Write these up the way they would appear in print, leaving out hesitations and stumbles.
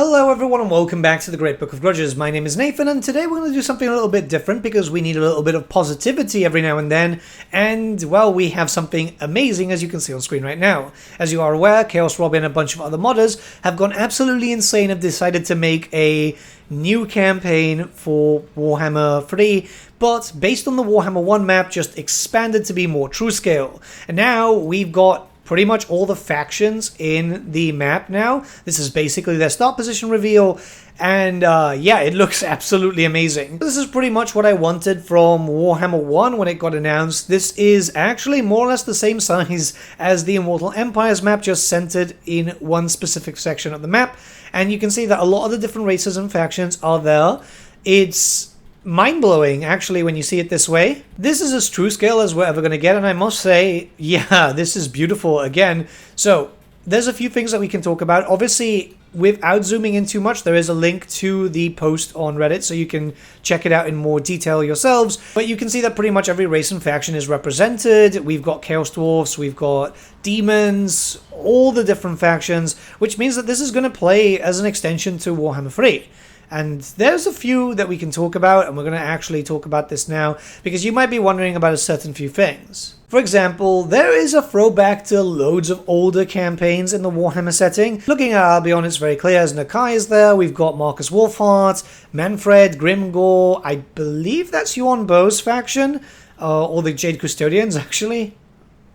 Hello everyone and welcome back to the Great Book of Grudges. My name is Nathan and today we're going to do something a little bit different because we need a little bit of positivity every now and then, and well, we have something amazing as you can see on screen right now. As you are aware, ChaosRobie and a bunch of other modders have gone absolutely insane and decided to make a new campaign for Warhammer 3, but based on the Warhammer 1 map, just expanded to be more true scale. And now we've got pretty much all the factions in the map now. This is basically their start position reveal, and yeah, it looks absolutely amazing. This is pretty much what I wanted from Warhammer 1 when it got announced. This is actually more or less the same size as the Immortal Empires map, just centered in one specific section of the map, and you can see that a lot of the different races and factions are there. It's mind-blowing actually when you see it this way. This is as true scale as we're ever going to get, and I must say, yeah, this is beautiful again. So there's a few things that we can talk about. Obviously, without zooming in too much, there is a link to the post on Reddit, so you can check it out in more detail yourselves. But you can see that pretty much every race and faction is represented. We've got Chaos Dwarfs, we've got Demons, all the different factions, which means that this is going to play as an extension to Warhammer 3. And there's a few that we can talk about, and we're going to actually talk about this now, because you might be wondering about a certain few things. For example, there is a throwback to loads of older campaigns in the Warhammer setting. Looking at Albion, it's very clear as Nakai is there. We've got Marcus Wolfheart, Manfred, Grimgor. I believe that's Yuan Bo's faction, or the Jade Custodians, actually.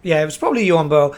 Yeah, it was probably Yuan Bo.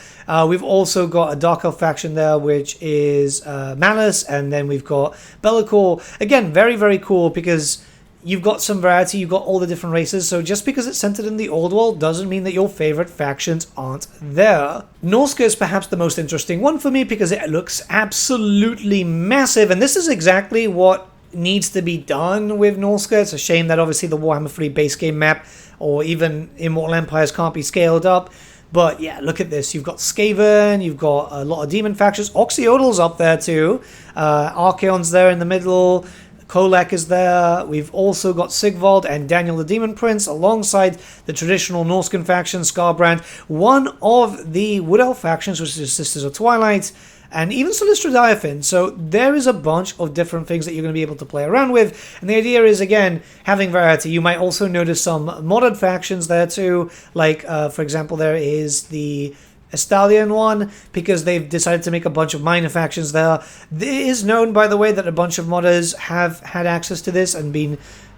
We've also got a Dark Elf faction there, which is Malice, and then we've got Be'lakor. Again, very, very cool, because you've got some variety, you've got all the different races, so just because it's centered in the old world doesn't mean that your favorite factions aren't there. Norsca is perhaps the most interesting one for me, because it looks absolutely massive, and this is exactly what needs to be done with Norsca. It's a shame that obviously the Warhammer 3 base game map, or even Immortal Empires, can't be scaled up. But yeah, look at this. You've got Skaven, you've got a lot of demon factions. Oxyodal's up there too. Archaon's there in the middle. Kolek is there. We've also got Sigvald and Daniel the Demon Prince alongside the traditional Norscan faction, Skarbrand. One of the Wood Elf factions, which is Sisters of Twilight, and even Solistra Diaphyn. So there is a bunch of different things that you're going to be able to play around with. And the idea is, again, having variety. You might also notice some modded factions there too. Like, for example, there is the Estalian one, because they've decided to make a bunch of minor factions there. It is known, by the way, that a bunch of modders have had access to this and been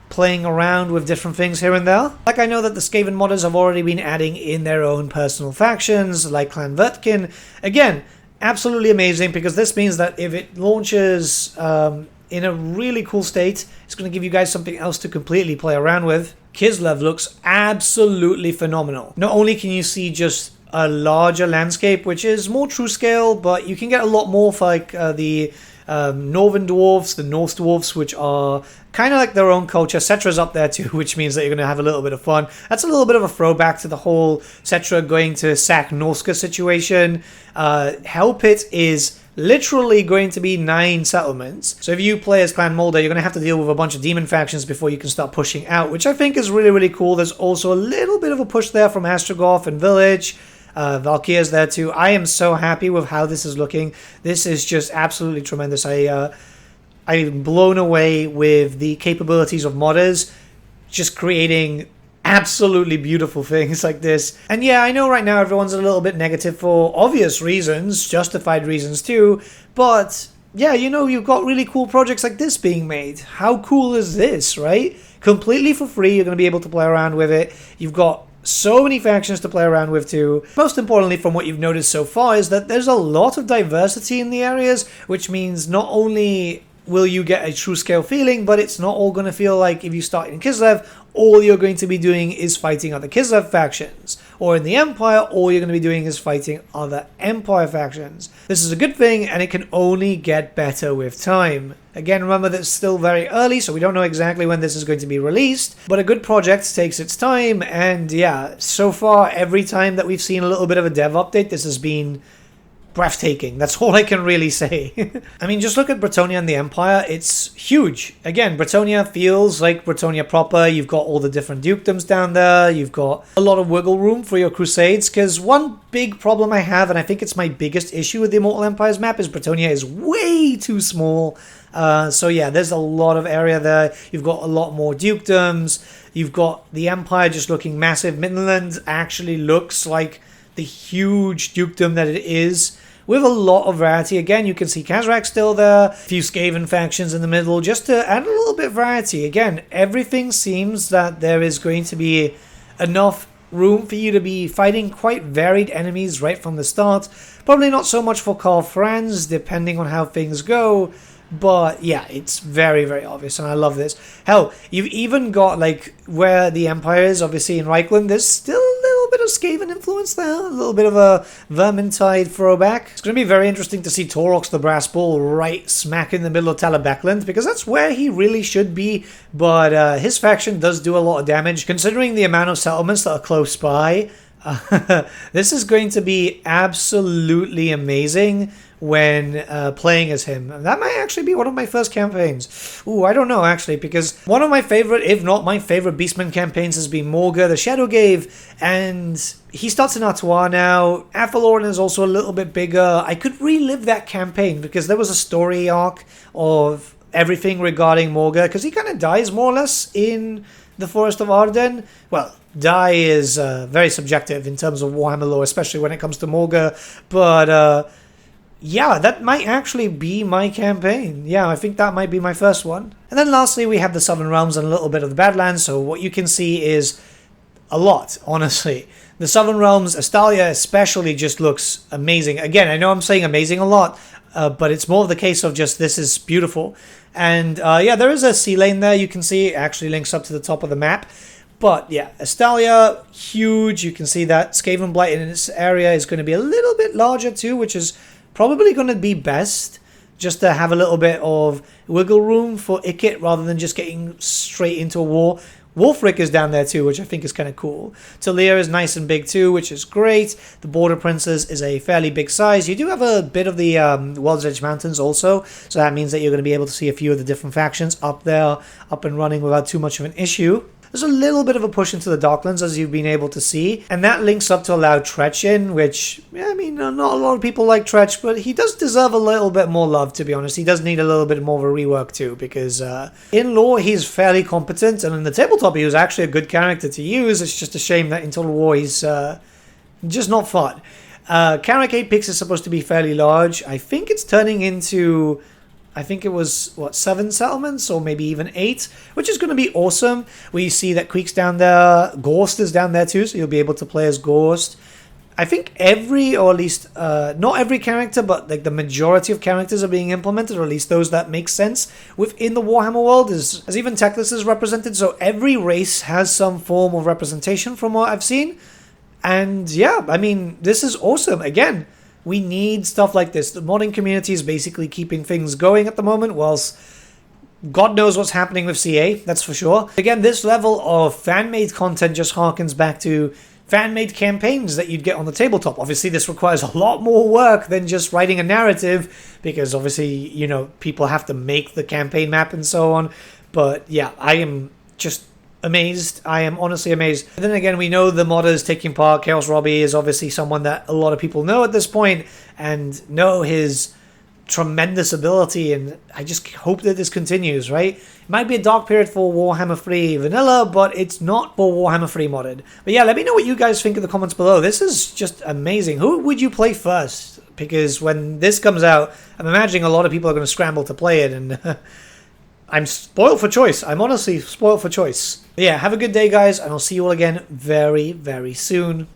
playing around with different things here and there. Like, I know that the Skaven modders have already been adding in their own personal factions, like Clan Vertkin. Again, absolutely amazing, because this means that if it launches in a really cool state, it's going to give you guys something else to completely play around with. Kislev looks absolutely phenomenal. Not only can you see just a larger landscape, which is more true scale, but you can get a lot more for like the Northern Dwarfs, the Norse Dwarfs, which are kind of like their own culture. Cetra's up there too, which means that you're going to have a little bit of fun. That's a little bit of a throwback to the whole Cetra going to sack Norsca situation. Hellpit is literally going to be 9 settlements. So if you play as Clan Mulder, you're going to have to deal with a bunch of demon factions before you can start pushing out, which I think is really, really cool. There's also a little bit of a push there from Astrogoth and Village. Valkyria's there too. I am so happy with how this is looking. This is just absolutely tremendous. I'm blown away with the capabilities of modders, just creating absolutely beautiful things like this. And yeah, I know right now everyone's a little bit negative for obvious reasons, justified reasons too, but yeah, you know, you've got really cool projects like this being made. How cool is this, right? Completely for free, you're going to be able to play around with it. You've got so many factions to play around with too. Most importantly, from what you've noticed so far, is that there's a lot of diversity in the areas, which means not only will you get a true scale feeling, but it's not all going to feel like if you start in Kislev, all you're going to be doing is fighting other Kislev factions. Or in the Empire, all you're going to be doing is fighting other Empire factions. This is a good thing, and it can only get better with time. Again, remember that it's still very early, so we don't know exactly when this is going to be released, but a good project takes its time, and yeah, so far, every time that we've seen a little bit of a dev update, this has been breathtaking. That's all I can really say. I mean, just look at Brettonia and the Empire. It's huge. Again, Brettonia feels like Brettonia proper. You've got all the different dukedoms down there. You've got a lot of wiggle room for your crusades, because one big problem I have, and I think it's my biggest issue with the Immortal Empires map, is Brettonia is way too small. So yeah, there's a lot of area there. You've got a lot more dukedoms. You've got the Empire just looking massive. Midland actually looks like the huge dukedom that it is, with a lot of variety. Again, you can see Khazrak still there, a few Skaven factions in the middle, just to add a little bit of variety. Again, everything seems that there is going to be enough room for you to be fighting quite varied enemies right from the start. Probably not so much for Karl Franz, depending on how things go. But yeah, it's very, very obvious, and I love this. Hell, you've even got, like, where the Empire is, obviously in Reichland, there's still a little bit of Skaven influence there, a little bit of a Vermintide throwback. It's going to be very interesting to see Torox the Brass Bull right smack in the middle of Talabecland, because that's where he really should be, but his faction does do a lot of damage. Considering the amount of settlements that are close by, this is going to be absolutely amazing when playing as him. That might actually be one of my first campaigns. Ooh, I don't know, actually, because one of my favorite, if not my favorite, Beastman campaigns has been Morga the Shadowgave, and he starts in Artois now. Athelorn is also a little bit bigger. I could relive that campaign, because there was a story arc of everything regarding Morga, because he kind of dies more or less in the Forest of Arden. Well, die is very subjective in terms of Warhammer lore, especially when it comes to Morga, but yeah, that might actually be my campaign. Yeah, I think that might be my first one. And then lastly, we have the Southern Realms and a little bit of the Badlands, so what you can see is a lot, honestly. The Southern Realms, Estalia especially, just looks amazing. Again, I know I'm saying amazing a lot, but it's more of the case of just this is beautiful. And yeah, there is a sea lane there. You can see it actually links up to the top of the map. But yeah, Estalia, huge. You can see that Skaven Blight in this area is going to be a little bit larger too, which is probably going to be best, just to have a little bit of wiggle room for Ikit rather than just getting straight into a war. Wolfric is down there too, which I think is kind of cool. Talir is nice and big too, which is great. The Border Princes is a fairly big size. You do have a bit of the World's Edge Mountains also, so that means that you're going to be able to see a few of the different factions up there, up and running without too much of an issue. There's a little bit of a push into the Docklands, as you've been able to see, and that links up to allow Tretch in, which, I mean, not a lot of people like Tretch, but he does deserve a little bit more love, to be honest. He does need a little bit more of a rework too, because in lore he's fairly competent, and in the tabletop he was actually a good character to use. It's just a shame that in Total War he's just not fun. Carrack 8 picks is supposed to be fairly large. I think it's turning into, I think it was, what, 7 settlements or maybe even 8, which is going to be awesome. We see that Creek's down there. Gorst is down there too, so you'll be able to play as Gorst. I think every, or at least not every character, but like the majority of characters are being implemented, or at least those that make sense within the Warhammer world, as even Teclis is represented. So every race has some form of representation from what I've seen. And yeah, I mean, this is awesome. Again, we need stuff like this. The modding community is basically keeping things going at the moment, whilst God knows what's happening with CA, that's for sure. Again, this level of fan-made content just harkens back to fan-made campaigns that you'd get on the tabletop. Obviously, this requires a lot more work than just writing a narrative, because obviously, you know, people have to make the campaign map and so on. But yeah, I am just amazed. I am honestly amazed. And then again, we know the modders taking part. ChaosRobie is obviously someone that a lot of people know at this point and know his tremendous ability, and I just hope that this continues, right? It might be a dark period for Warhammer 3 vanilla, but it's not for Warhammer 3 modded. But yeah, let me know what you guys think in the comments below. This is just amazing. Who would you play first? Because when this comes out, I'm imagining a lot of people are going to scramble to play it, and I'm spoiled for choice. I'm honestly spoiled for choice. But yeah, have a good day, guys, and I'll see you all again very, very soon.